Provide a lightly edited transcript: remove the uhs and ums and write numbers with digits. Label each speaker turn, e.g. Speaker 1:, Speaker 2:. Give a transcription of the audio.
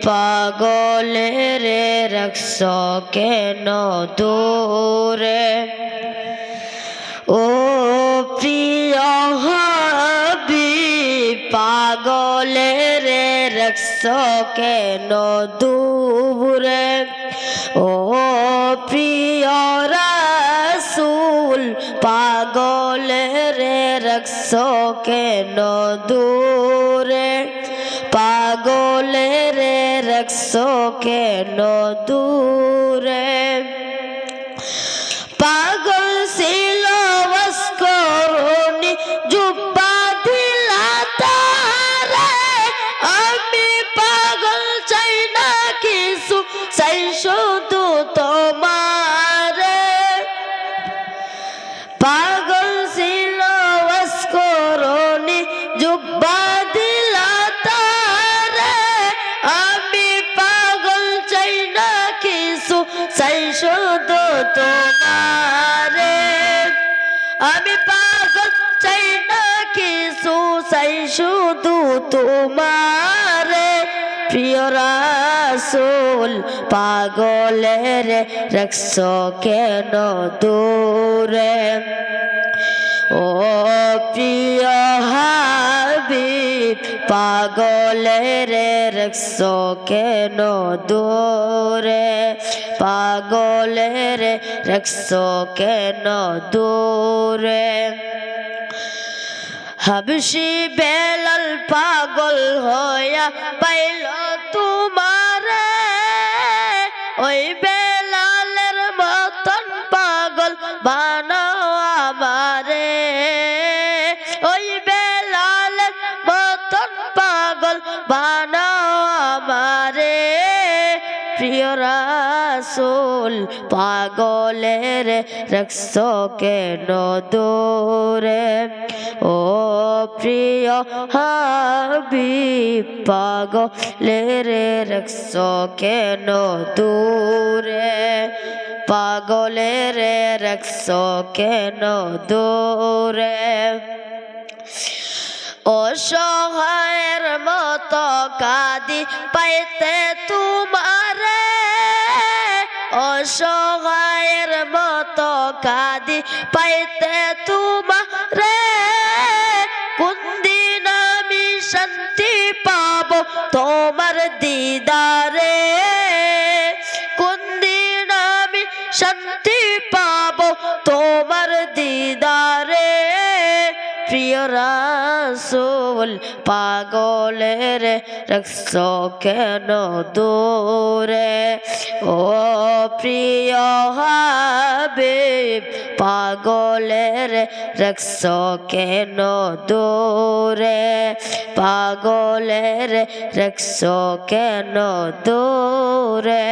Speaker 1: পাগলেরে রাখছ কেন দূরে ও প্রিয় হাবিব পাগলেরে রাখছ কেন দূরে ও প্রিয় রাসূল পাগলেরে রাখছ কেন দূরে পাগলেরে রাখছ কেন দূরে পাগল ছিল করুনি জুব্বা দিলা তারে আমি পাগল চাই না কিছু চাই শুধু তোমারে পাগল ছিল করুনি জুব্বা দিলা তারে আমি পাগল চাই না কিছু চাই শুধু তোমারে আমি পাগল চাই না কিছু চাই শুধু তোমারে প্রিয় রাসূল পাগলের রাখছ কেন দূরে ও প্রিয় হাবিব পাগলের রাখছ কেন দূরে পাগলের রাখছ কেন দূরে হাবশি বেলাল পাগল হইয়া পাইল তোমারে ওই বেলালের মতন পাগল বানাও আমারে ওই বেলালের মতন পাগল বানাও আমারে প্রিয় রাসূল পাগলের রাখছ কেন দূরে ও প্রিয় হাবিব পাগলের রাখছ কেন দূরে পাগলের রাখছ কেন দূরে অসহায়ের মতো কাঁদি পাইতে তোমারে অসহায়ের মতো কাঁদি পাইতে তোমারে কোন দিন আমি শান্তি পাবো তোমার দিদারে কোন দিন আমি শান্তি পাবো তোমার দিদারে প্রিয় রাসূল পাগলের রাখছ কেন দূরে ও প্রিয় হাবিব পাগলের রাখছ কেন দূরে পাগলের রাখছ কেন দূরে